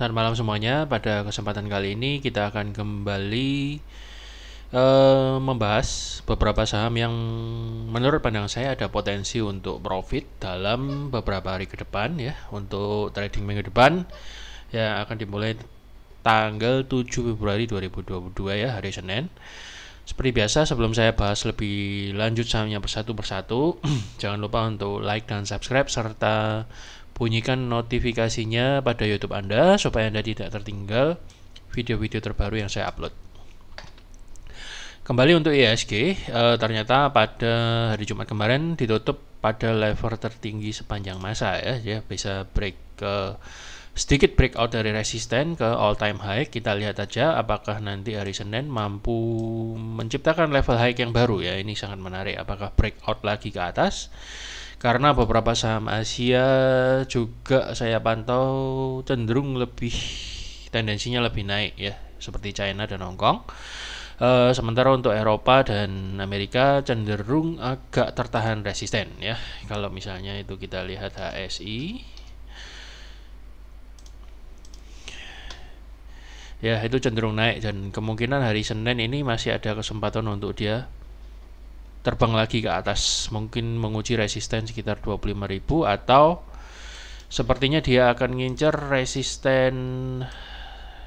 Selamat malam semuanya. Pada kesempatan kali ini kita akan kembali membahas beberapa saham yang menurut pandangan saya ada potensi untuk profit dalam beberapa hari ke depan ya, untuk trading minggu depan yang akan dimulai tanggal 7 Februari 2022 ya, hari Senin. Seperti biasa, sebelum saya bahas lebih lanjut sahamnya persatu jangan lupa untuk like dan subscribe serta bunyikan notifikasinya pada YouTube Anda supaya Anda tidak tertinggal video-video terbaru yang saya upload. Kembali untuk IHSG, ternyata pada hari Jumat kemarin ditutup pada level tertinggi sepanjang masa ya, dia bisa sedikit breakout dari resisten ke all time high. Kita lihat aja apakah nanti hari Senin mampu menciptakan level high yang baru ya. Ini sangat menarik, apakah breakout lagi ke atas, karena beberapa saham Asia juga saya pantau cenderung tendensinya lebih naik ya, seperti China dan Hong Kong. Sementara untuk Eropa dan Amerika cenderung agak tertahan resisten ya. Kalau misalnya itu kita lihat HSI ya, itu cenderung naik dan kemungkinan hari Senin ini masih ada kesempatan untuk dia terbang lagi ke atas, mungkin menguji resisten sekitar 25.000 atau sepertinya dia akan ngincer resisten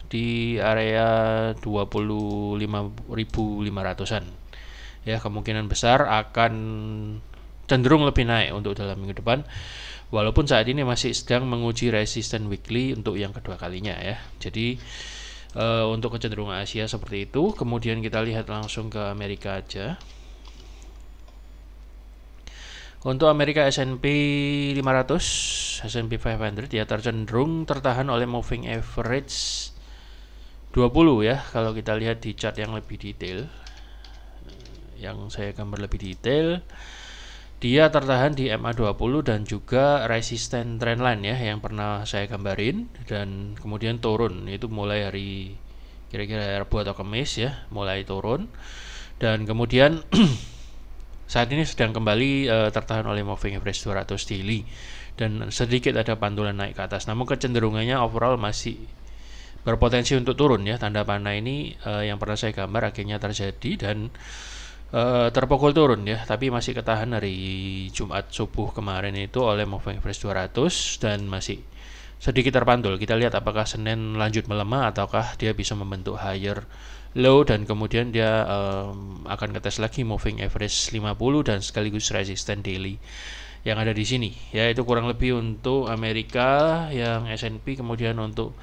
di area 25.500-an ya. Kemungkinan besar akan cenderung lebih naik untuk dalam minggu depan, walaupun saat ini masih sedang menguji resisten weekly untuk yang kedua kalinya ya. Jadi untuk kecenderungan Asia seperti itu. Kemudian kita lihat langsung ke Amerika aja. Untuk Amerika S&P 500, S&P 500 ya tercenderung tertahan oleh moving average 20 ya. Kalau kita lihat di chart yang lebih detail, yang saya gambar lebih detail, dia tertahan di MA20 dan juga resisten trendline ya yang pernah saya gambarin, dan kemudian turun. Itu mulai hari kira-kira Rabu atau Kamis ya, mulai turun dan kemudian saat ini sedang kembali tertahan oleh moving average 200 daily dan sedikit ada pantulan naik ke atas. Namun kecenderungannya overall masih berpotensi untuk turun ya. Tanda panah ini yang pernah saya gambar akhirnya terjadi dan terpukul turun ya, tapi masih ketahan hari Jumat subuh kemarin itu oleh moving average 200 dan masih sedikit terpantul. Kita lihat apakah Senin lanjut melemah ataukah dia bisa membentuk higher low dan kemudian dia akan ngetes lagi moving average 50 dan sekaligus resisten daily yang ada di sini ya. Itu kurang lebih untuk Amerika yang S&P. Kemudian untuk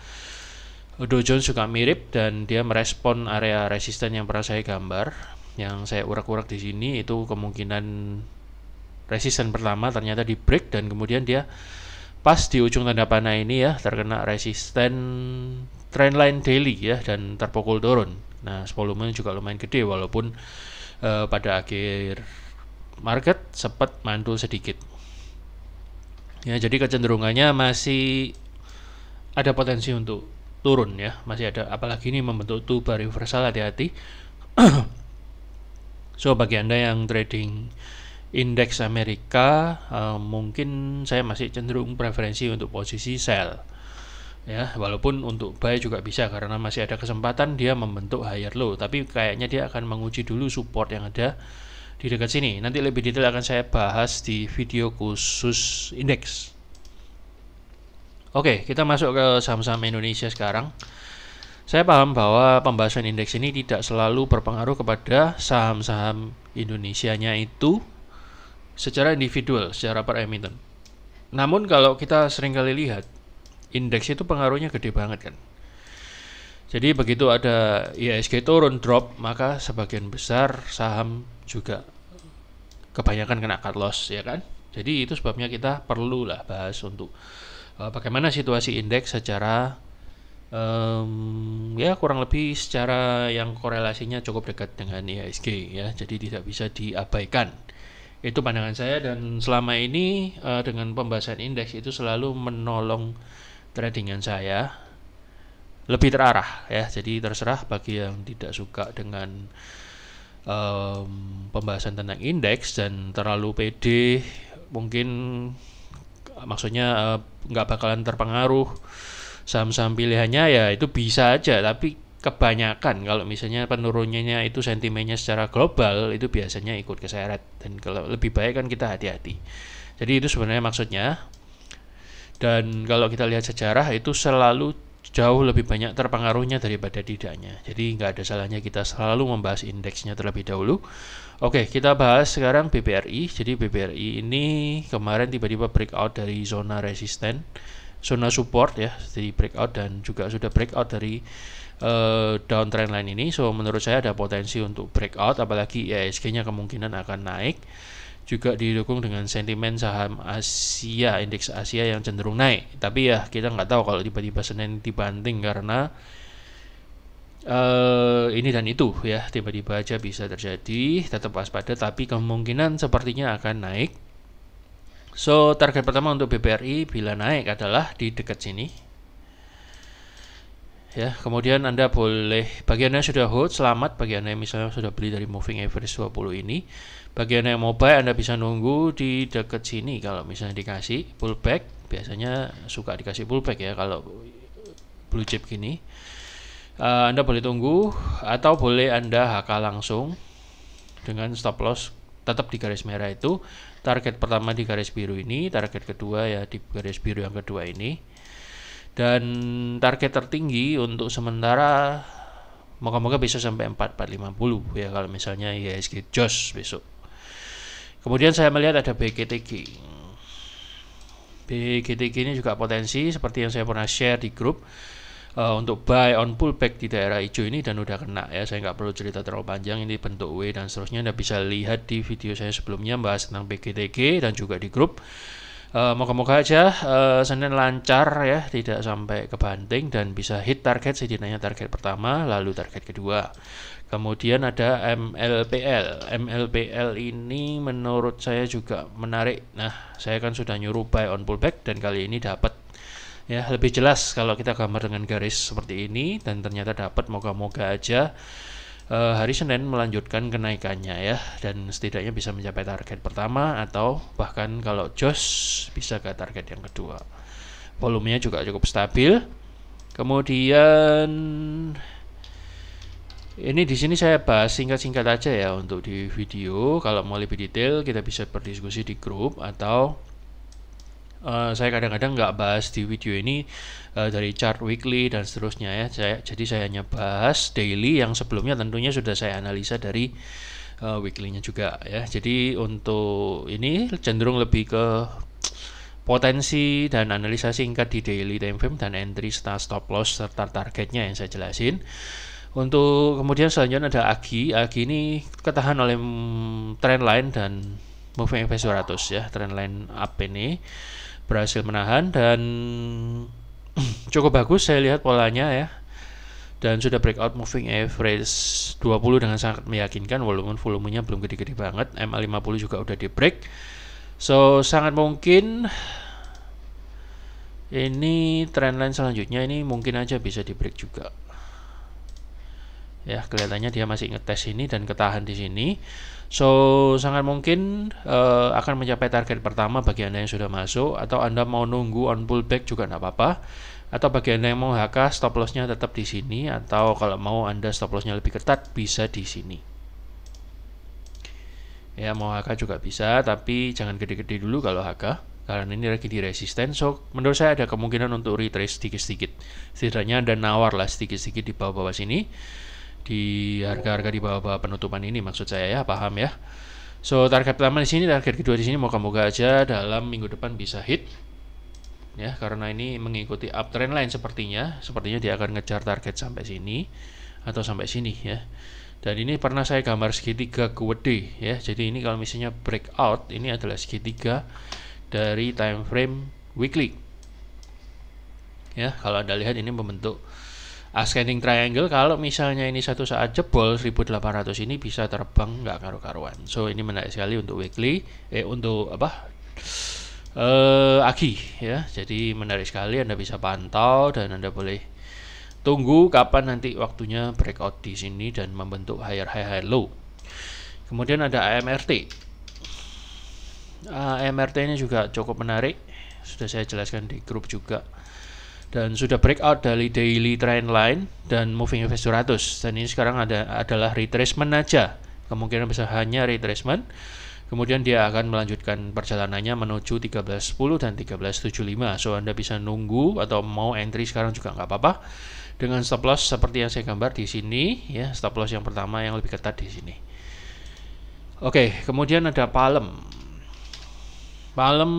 Dow Jones juga mirip dan dia merespon area resisten yang pernah saya gambar, yang saya urak-urak di sini. Itu kemungkinan resisten pertama ternyata di break dan kemudian dia pas di ujung tanda panah ini ya terkena resisten trendline daily ya dan terpukul turun. Nah, volumenya juga lumayan gede walaupun pada akhir market sempat mantul sedikit. Ya, jadi kecenderungannya masih ada potensi untuk turun ya, masih ada, apalagi ini membentuk tuba reversal, hati-hati. So bagi Anda yang trading indeks Amerika, mungkin saya masih cenderung preferensi untuk posisi sell ya, walaupun untuk buy juga bisa karena masih ada kesempatan dia membentuk higher low, tapi kayaknya dia akan menguji dulu support yang ada di dekat sini. Nanti lebih detail akan saya bahas di video khusus indeks. Oke, kita masuk ke saham-saham Indonesia sekarang. Saya paham bahwa pembahasan indeks ini tidak selalu berpengaruh kepada saham-saham Indonesianya itu secara individual, secara per emiten. Namun kalau kita seringkali lihat, indeks itu pengaruhnya gede banget kan. Jadi begitu ada IHSG turun drop, maka sebagian besar saham juga kebanyakan kena cut loss ya kan. Jadi itu sebabnya kita perlulah bahas untuk bagaimana situasi indeks secara ya kurang lebih secara yang korelasinya cukup dekat dengan IHSG ya. Jadi tidak bisa diabaikan. Itu pandangan saya, dan selama ini dengan pembahasan indeks itu selalu menolong tradingan saya lebih terarah ya. Jadi terserah bagi yang tidak suka dengan pembahasan tentang indeks dan terlalu pede, mungkin maksudnya nggak bakalan terpengaruh saham-saham pilihannya ya itu bisa aja, tapi kebanyakan kalau misalnya penurunannya itu sentimennya secara global itu biasanya ikut keseret, dan kalau lebih baik kan kita hati-hati. Jadi itu sebenarnya maksudnya. Dan kalau kita lihat sejarah itu selalu jauh lebih banyak terpengaruhnya daripada tidaknya. Jadi nggak ada salahnya kita selalu membahas indeksnya terlebih dahulu. Oke, kita bahas sekarang BBRI. Jadi BBRI ini kemarin tiba-tiba breakout dari zona resisten, zona support ya, jadi breakout dan juga sudah breakout dari downtrend line ini. So menurut saya ada potensi untuk breakout, apalagi IHSG-nya kemungkinan akan naik. Juga didukung dengan sentimen saham Asia, indeks Asia yang cenderung naik. Tapi ya kita nggak tahu kalau tiba-tiba Senin dibanting karena ini dan itu ya, tiba-tiba aja bisa terjadi. Tetap waspada, tapi kemungkinan sepertinya akan naik. So target pertama untuk BBRI bila naik adalah di dekat sini. Ya, kemudian Anda boleh, bagi Anda yang sudah hold, selamat. Bagi Anda yang misalnya sudah beli dari moving average 20 ini, bagi Anda yang mau buy, Anda bisa nunggu di dekat sini. Kalau misalnya dikasih pullback, biasanya suka dikasih pullback ya kalau blue chip gini. Anda boleh tunggu, atau boleh Anda HK langsung dengan stop loss tetap di garis merah itu. Target pertama di garis biru ini, target kedua ya di garis biru yang kedua ini. Dan target tertinggi untuk sementara moga-moga bisa sampai 4450 ya kalau misalnya IHSG jos besok. Kemudian saya melihat ada BGTG. BGTG ini juga potensi seperti yang saya pernah share di grup untuk buy on pullback di daerah hijau ini, dan udah kena ya. Saya nggak perlu cerita terlalu panjang, ini bentuk W dan seterusnya. Anda bisa lihat di video saya sebelumnya bahas tentang BGTG dan juga di grup. Moga-moga aja Senin lancar ya, tidak sampai kebanting dan bisa hit target, setidaknya target pertama lalu target kedua. Kemudian ada MLPL. MLPL ini menurut saya juga menarik. Nah, saya kan sudah nyuruh buy on pullback dan kali ini dapat ya, lebih jelas kalau kita gambar dengan garis seperti ini, dan ternyata dapat. Moga-moga aja hari Senin melanjutkan kenaikannya ya, dan setidaknya bisa mencapai target pertama atau bahkan kalau jos bisa ke target yang kedua. Volumenya juga cukup stabil. Kemudian ini di sini saya bahas singkat-singkat aja ya untuk di video. Kalau mau lebih detail kita bisa berdiskusi di grup, atau saya kadang-kadang nggak bahas di video ini dari chart weekly dan seterusnya ya. Jadi saya hanya bahas daily yang sebelumnya tentunya sudah saya analisa dari weekly-nya juga ya. Jadi untuk ini cenderung lebih ke potensi dan analisa singkat di daily time frame dan entry serta stop loss serta targetnya yang saya jelasin. Untuk kemudian selanjutnya ada AGI. AGI ini ketahan oleh trend line dan moving average 200 ya. Trend line up ini berhasil menahan dan cukup bagus saya lihat polanya ya, dan sudah breakout moving average 20 dengan sangat meyakinkan, walaupun volumenya belum gede-gede banget. MA50 juga udah di break, so sangat mungkin ini trendline selanjutnya ini mungkin aja bisa di break juga ya. Kelihatannya dia masih ngetes ini dan ketahan di sini. So sangat mungkin akan mencapai target pertama bagi Anda yang sudah masuk, atau Anda mau nunggu on pullback juga tidak apa-apa. Atau bagi Anda yang mau HK, stop lossnya tetap di sini, atau kalau mau Anda stop lossnya lebih ketat bisa di sini. Ya, mau HK juga bisa, tapi jangan gede-gede dulu kalau HK, karena ini lagi di resisten. So menurut saya ada kemungkinan untuk retrace sedikit-sedikit. Setidaknya Anda nawar lah sedikit-sedikit di bawah-bawah sini, di harga-harga di bawah-bawah penutupan ini maksud saya ya, paham ya. So target pertama di sini, target kedua di sini, moga-moga aja dalam minggu depan bisa hit ya, karena ini mengikuti uptrend line sepertinya dia akan ngejar target sampai sini atau sampai sini ya. Dan ini pernah saya gambar segitiga gede ya. Jadi ini kalau misalnya breakout, ini adalah segitiga dari time frame weekly ya. Kalau Anda lihat ini membentuk ascending triangle. Kalau misalnya ini satu saat jebol 1800 ini bisa terbang nggak karu-karuan. So ini menarik sekali untuk weekly, untuk apa? AGI ya. Jadi menarik sekali, Anda bisa pantau dan Anda boleh tunggu kapan nanti waktunya breakout di sini dan membentuk higher high high low. Kemudian ada AMRT. AMRT ini juga cukup menarik, sudah saya jelaskan di grup juga. dan sudah breakout dari daily trend line dan moving average 200, dan ini sekarang adalah retracement aja, kemungkinan besar hanya retracement. Kemudian dia akan melanjutkan perjalanannya menuju 1310 dan 1375. So Anda bisa nunggu atau mau entry sekarang juga nggak apa-apa dengan stop loss seperti yang saya gambar di sini ya. Stop loss yang pertama yang lebih ketat di sini. Oke, kemudian ada Palm. Palm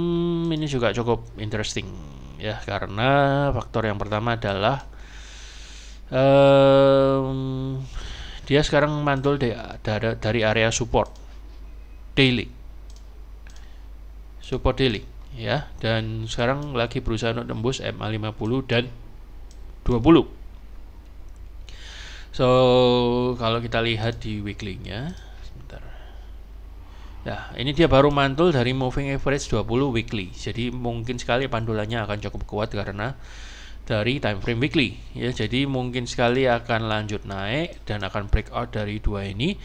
ini juga cukup interesting ya, karena faktor yang pertama adalah dia sekarang mantul dari area support daily ya, dan sekarang lagi berusaha untuk tembus MA 50 dan 20. So kalau kita lihat di weekly-nya sebentar. Ya, ini dia baru mantul dari moving average 20 weekly. Jadi mungkin sekali pantulannya akan cukup kuat karena dari time frame weekly ya. Jadi mungkin sekali akan lanjut naik dan akan breakout dari dua ini.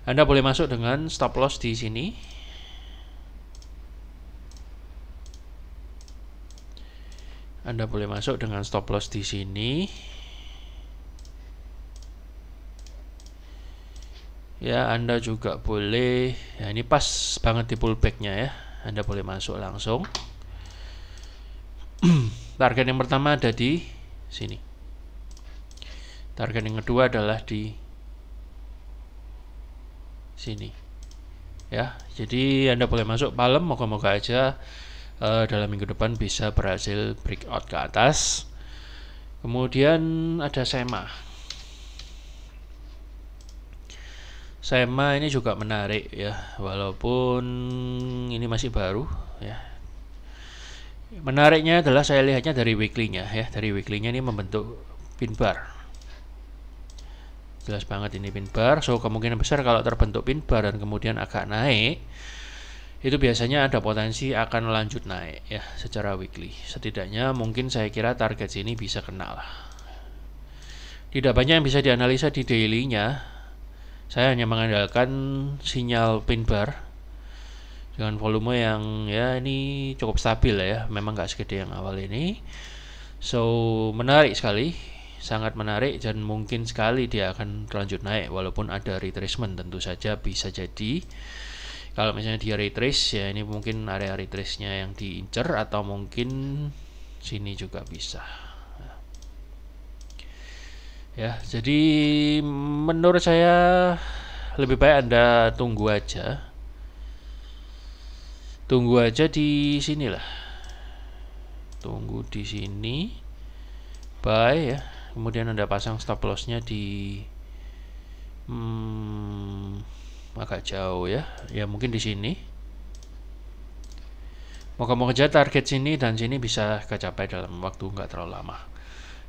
Anda boleh masuk dengan stop loss di sini. Anda boleh masuk dengan stop loss di sini. Ya, Anda juga boleh. Ya, ini pas banget di pullback-nya ya. Anda boleh masuk langsung. Target yang pertama ada di sini. Target yang kedua adalah di sini ya. Jadi Anda boleh masuk Palm, moga-moga aja dalam minggu depan bisa berhasil breakout ke atas. Kemudian ada SEMA. SEMA ini juga menarik ya, walaupun ini masih baru ya. Menariknya adalah saya lihatnya dari weekly-nya ya. Dari weekly-nya ini membentuk pin bar. Jelas banget ini pin bar. So kemungkinan besar kalau terbentuk pin bar dan kemudian agak naik, itu biasanya ada potensi akan lanjut naik ya secara weekly. Setidaknya mungkin saya kira target sini bisa kena lah. Tidak banyak yang bisa dianalisa di daily-nya. Saya hanya mengandalkan sinyal pin bar dengan volume yang ya ini cukup stabil ya. Memang nggak segede yang awal ini. So menarik sekali, sangat menarik, dan mungkin sekali dia akan lanjut naik walaupun ada retracement. Tentu saja bisa jadi kalau misalnya dia retrace ya, ini mungkin area retrace-nya yang diincar, atau mungkin sini juga bisa ya. Jadi menurut saya lebih baik Anda tunggu aja di sinilah, tunggu di sini, buy ya. Kemudian Anda pasang stop loss-nya di agak jauh ya. Ya mungkin di sini. Moga-moga aja target sini dan sini bisa kecapai dalam waktu nggak terlalu lama.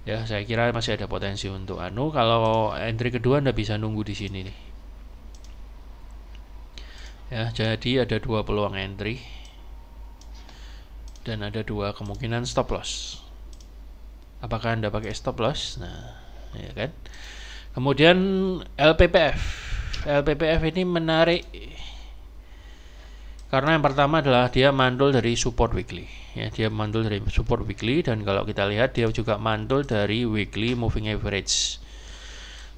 Ya, saya kira masih ada potensi untuk kalau entry kedua Anda bisa nunggu di sini nih. Ya, jadi ada dua peluang entry dan ada dua kemungkinan stop loss. Apakah Anda pakai stop loss? Nah, ya kan. Kemudian LPPF ini menarik karena yang pertama adalah dia mantul dari support weekly. Ya, dia mantul dari support weekly, dan kalau kita lihat dia juga mantul dari weekly moving average.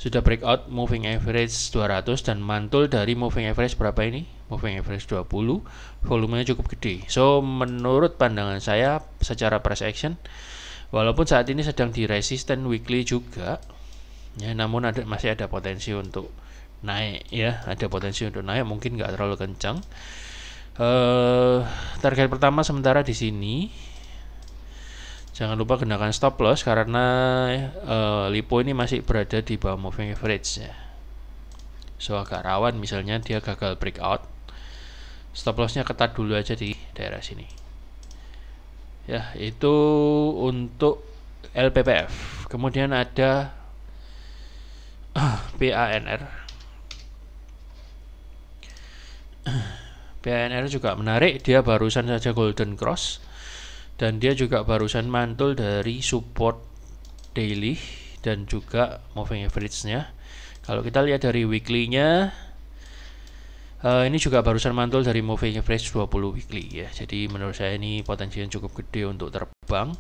Sudah breakout moving average 200 dan mantul dari moving average berapa ini? Moving average 20. Volumenya cukup gede. So menurut pandangan saya secara price action, walaupun saat ini sedang di resisten weekly juga ya, namun masih ada potensi untuk naik ya, ada potensi untuk naik, mungkin nggak terlalu kencang. Target pertama sementara di sini. Jangan lupa gunakan stop loss karena LIPO ini masih berada di bawah moving average ya. So agak rawan misalnya dia gagal breakout. Stop lossnya ketat dulu aja di daerah sini. Ya, itu untuk LPPF. Kemudian ada PANR. PANR juga menarik, dia barusan saja golden cross dan dia juga barusan mantul dari support daily dan juga moving average-nya. Kalau kita lihat dari weekly-nya, ini juga barusan mantul dari moving average 20 weekly ya. Jadi menurut saya ini potensinya cukup gede untuk terbang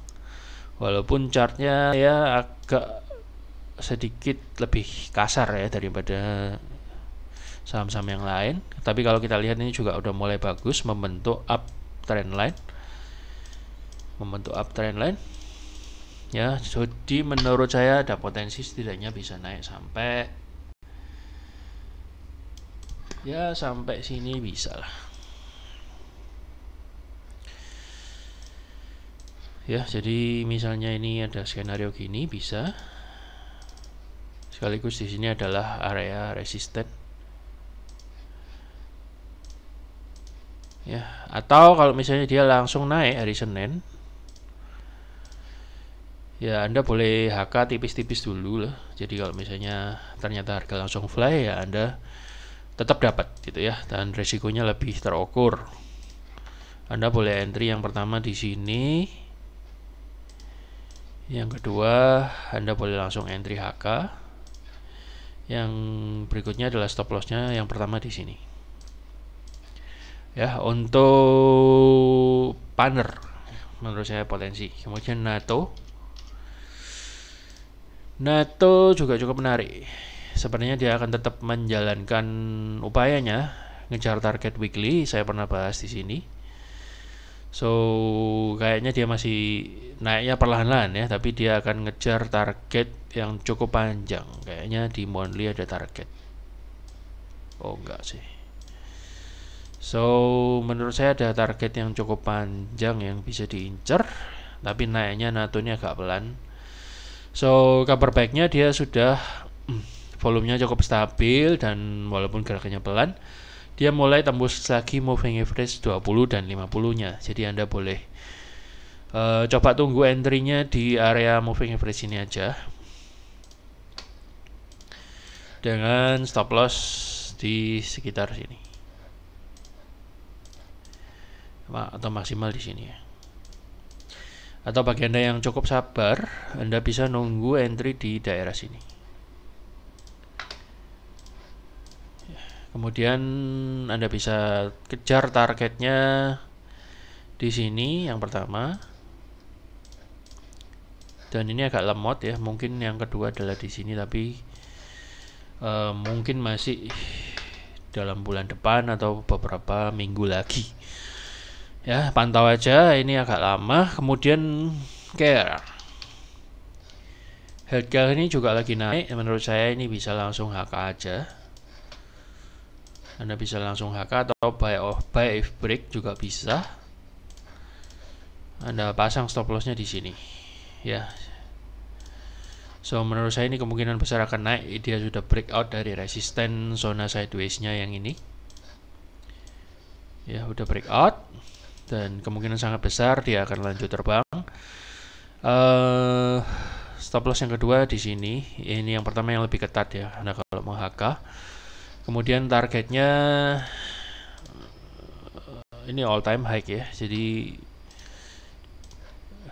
walaupun chartnya ya agak sedikit lebih kasar ya daripada saham-saham yang lain, tapi kalau kita lihat ini juga udah mulai bagus membentuk up trend line, ya. Jadi menurut saya ada potensi setidaknya bisa naik sampai ya sampai sini bisa lah. Ya, jadi misalnya ini ada skenario gini bisa. Sekaligus di sini adalah area resisten. Ya, atau kalau misalnya dia langsung naik hari Senin, ya Anda boleh HK tipis-tipis dulu lah. Jadi kalau misalnya ternyata harga langsung fly, ya Anda tetap dapat gitu ya, dan resikonya lebih terukur. Anda boleh entry yang pertama di sini. Yang kedua, Anda boleh langsung entry HK. Yang berikutnya adalah stop lossnya yang pertama di sini. Ya, untuk Panner menurut saya potensi. Kemudian NATO juga cukup menarik. Sepertinya dia akan tetap menjalankan upayanya ngejar target weekly. Saya pernah bahas di sini. So kayaknya dia masih naiknya perlahan-lahan ya, tapi dia akan ngejar target yang cukup panjang. Kayaknya di monthly ada target. Oh enggak sih. So menurut saya ada target yang cukup panjang yang bisa diincar, tapi naiknya NATO ini agak pelan. So kabar baiknya dia sudah volumenya cukup stabil, dan walaupun gerakannya pelan, dia mulai tembus lagi moving average 20 dan 50-nya. Jadi Anda boleh coba tunggu entry-nya di area moving average ini aja, dengan stop loss di sekitar sini, atau maksimal di sini ya. Atau bagi Anda yang cukup sabar, Anda bisa nunggu entry di daerah sini. Kemudian Anda bisa kejar targetnya di sini yang pertama, dan ini agak lemot ya. Mungkin yang kedua adalah di sini, tapi mungkin masih dalam bulan depan atau beberapa minggu lagi. Ya, pantau aja, ini agak lama. Kemudian Healthcare ini juga lagi naik. Menurut saya ini bisa langsung HK aja. Anda bisa langsung HK atau buy if break juga bisa. Anda pasang stop lossnya di sini. Ya. So menurut saya ini kemungkinan besar akan naik. Dia sudah breakout dari resisten zona sideways-nya yang ini. Ya, udah breakout, dan kemungkinan sangat besar dia akan lanjut terbang. Stop loss yang kedua di sini. Ini yang pertama yang lebih ketat ya, Anda kalau mau HK. Kemudian targetnya ini all time high ya, jadi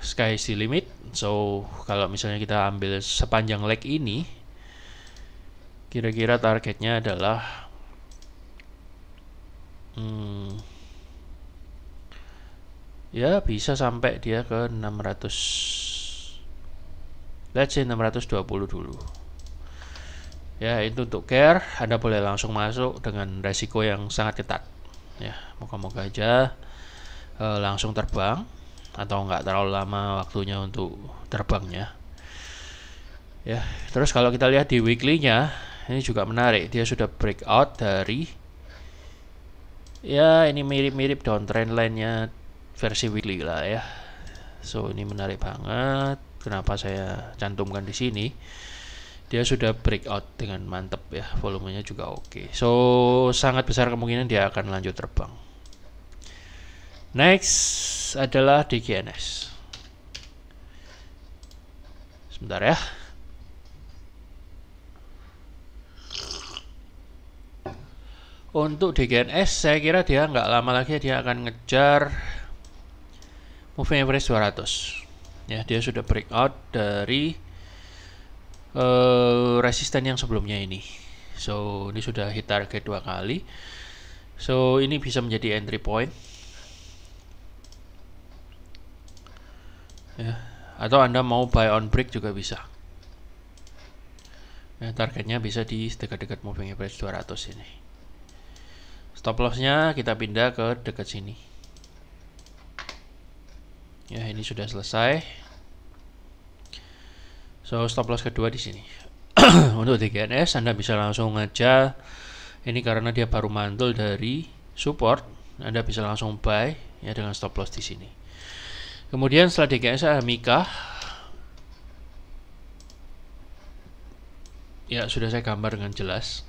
sky is the limit. So kalau misalnya kita ambil sepanjang leg ini, kira-kira targetnya adalah ya bisa sampai dia ke 600, let's say 620 dulu. Ya, itu untuk care. Anda boleh langsung masuk dengan resiko yang sangat ketat. Ya, moga-moga aja langsung terbang, atau nggak terlalu lama waktunya untuk terbangnya. Ya, terus kalau kita lihat di weekly-nya, ini juga menarik. Dia sudah breakout dari, ya ini mirip-mirip downtrend line-nya versi weekly lah ya. So ini menarik banget. Kenapa saya cantumkan di sini? Dia sudah breakout dengan mantap ya, volumenya juga oke. So sangat besar kemungkinan dia akan lanjut terbang. Next adalah DGNS. Sebentar ya. Untuk DGNS saya kira dia nggak lama lagi dia akan ngejar moving average 200. Ya, dia sudah breakout dari resisten yang sebelumnya ini. So ini sudah hit target 2 kali. So ini bisa menjadi entry point ya. atau Anda mau buy on break juga bisa. Ya, targetnya bisa di dekat-dekat moving average 200 ini. Stop lossnya kita pindah ke dekat sini. Ya, ini sudah selesai. So, stop loss kedua di sini. Untuk DGNS Anda bisa langsung aja, ini karena dia baru mantul dari support, Anda bisa langsung buy ya dengan stop loss di sini. Kemudian setelah DGNS ada Mika. Ya, sudah saya gambar dengan jelas.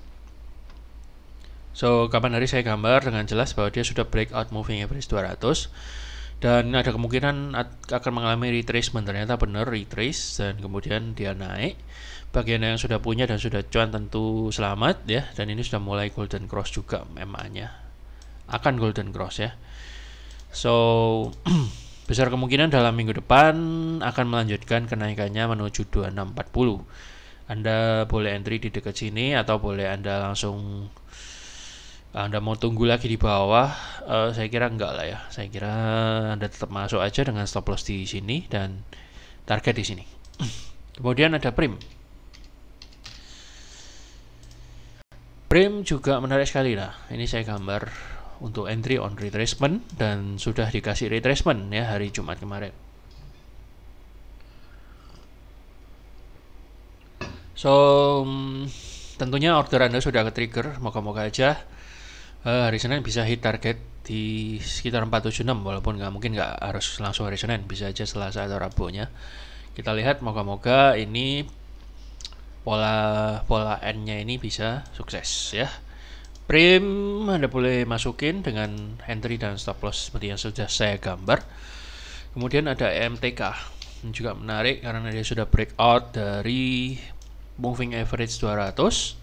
So, kapan hari saya gambar dengan jelas bahwa dia sudah breakout moving average 200 dan ada kemungkinan akan mengalami retracement. Ternyata benar retrace dan kemudian dia naik. Bagian yang sudah punya dan sudah cuan tentu selamat ya, dan ini sudah mulai golden cross juga, MA-nya akan golden cross ya. So besar kemungkinan dalam minggu depan akan melanjutkan kenaikannya menuju 2640. Anda boleh entry di dekat sini atau boleh Anda langsung Anda mau tunggu lagi di bawah. Saya kira enggak lah ya. Saya kira Anda tetap masuk aja dengan stop loss di sini dan target di sini. Kemudian ada Prim. Prim juga menarik sekali lah. Ini saya gambar untuk entry on retracement dan sudah dikasih retracement ya hari Jumat kemarin. So tentunya order Anda sudah ke trigger. Moga-moga aja hari Senin bisa hit target di sekitar 476, walaupun mungkin nggak harus langsung hari Senin, bisa aja Selasa atau Rabunya. Kita lihat, moga-moga ini pola N-nya ini bisa sukses ya. Prim Anda boleh masukin dengan entry dan stop loss seperti yang sudah saya gambar. Kemudian ada MTK, ini juga menarik karena dia sudah breakout dari moving average 200.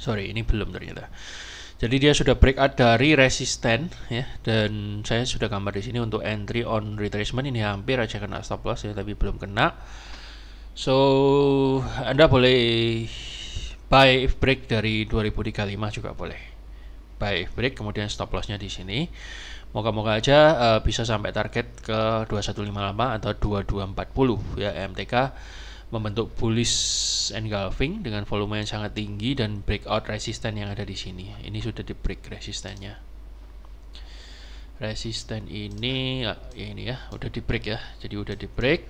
Sorry, ini belum ternyata. Jadi dia sudah breakout dari resisten ya, dan saya sudah gambar di sini untuk entry on retracement. Ini hampir aja kena stop loss ya, tapi belum kena. So Anda boleh buy if break dari 2035 juga boleh. Buy if break kemudian stop lossnya di sini. Moga-moga aja bisa sampai target ke 2158 atau 2240 ya. MTK membentuk bullish engulfing dengan volume yang sangat tinggi dan breakout resisten yang ada di sini. Ini sudah di break resistennya. Resisten ini ya ini ya, udah di break ya. Jadi udah di break.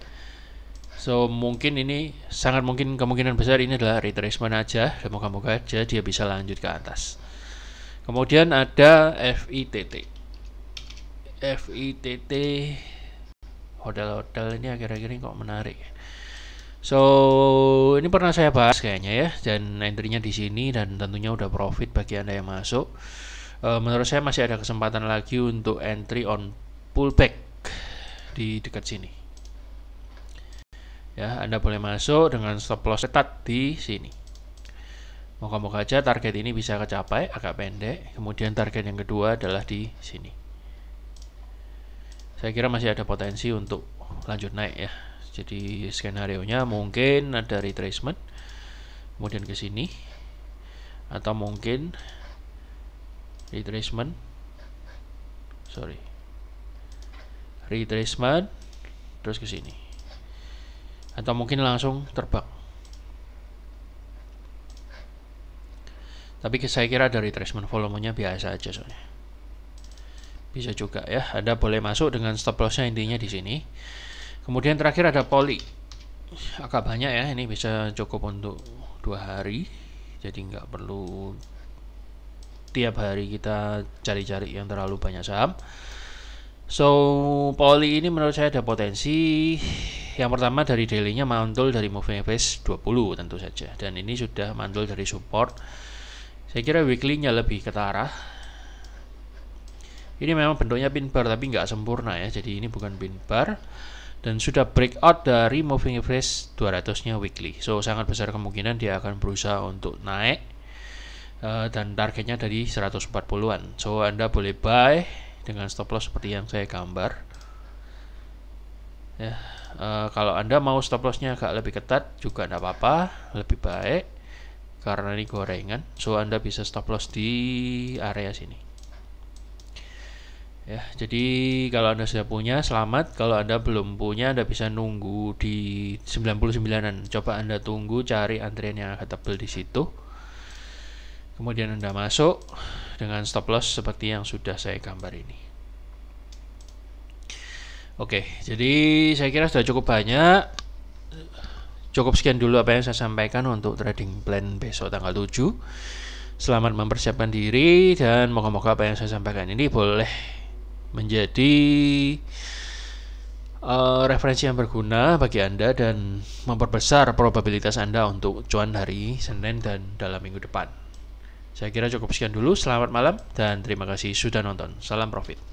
So mungkin ini sangat mungkin, kemungkinan besar ini adalah retracement aja. Dan moga-moga aja dia bisa lanjut ke atas. Kemudian ada FITT. FITT hotel-hotel ini akhir-akhir ini kok menarik. So ini pernah saya bahas kayaknya ya, dan entry-nya di sini dan tentunya udah profit bagi Anda yang masuk. Menurut saya masih ada kesempatan lagi untuk entry on pullback di dekat sini. Ya, Anda boleh masuk dengan stop loss ketat di sini. Moga-moga aja target ini bisa kecapai, agak pendek. Kemudian target yang kedua adalah di sini. Saya kira masih ada potensi untuk lanjut naik ya. Jadi skenario-nya mungkin ada retracement, kemudian ke sini, atau mungkin retracement, terus ke sini, atau mungkin langsung terbang. Tapi saya kira ada retracement, volumenya biasa aja soalnya. Bisa juga ya. Anda boleh masuk dengan stop loss-nya intinya di sini. Kemudian terakhir ada Poly, agak banyak ya, ini bisa cukup untuk 2 hari, jadi nggak perlu tiap hari kita cari-cari yang terlalu banyak saham. So Poly ini menurut saya ada potensi. Yang pertama dari daily-nya mantul dari moving average 20 tentu saja, dan ini sudah mantul dari support. Saya kira weekly-nya lebih ketara. Ini memang bentuknya pin bar tapi nggak sempurna ya, jadi ini bukan pin bar. Dan sudah breakout dari moving average 200-nya weekly. So sangat besar kemungkinan dia akan berusaha untuk naik dan targetnya dari 140-an. So Anda boleh buy dengan stop loss seperti yang saya gambar. Ya, kalau Anda mau stop loss-nya agak lebih ketat juga tidak apa-apa, lebih baik karena ini gorengan. So Anda bisa stop loss di area sini. Ya, jadi kalau Anda sudah punya, selamat. Kalau Anda belum punya, Anda bisa nunggu di 99-an. Coba Anda tunggu, cari antrian yang agak tebal di situ. Kemudian Anda masuk dengan stop loss seperti yang sudah saya gambar ini. Oke, jadi saya kira sudah cukup banyak. Cukup sekian dulu apa yang saya sampaikan untuk trading plan besok tanggal 7. Selamat mempersiapkan diri, dan moga-moga apa yang saya sampaikan ini boleh menjadi referensi yang berguna bagi Anda dan memperbesar probabilitas Anda untuk cuan hari Senin dan dalam minggu depan. Saya kira cukup sekian dulu. Selamat malam dan terima kasih sudah nonton. Salam profit.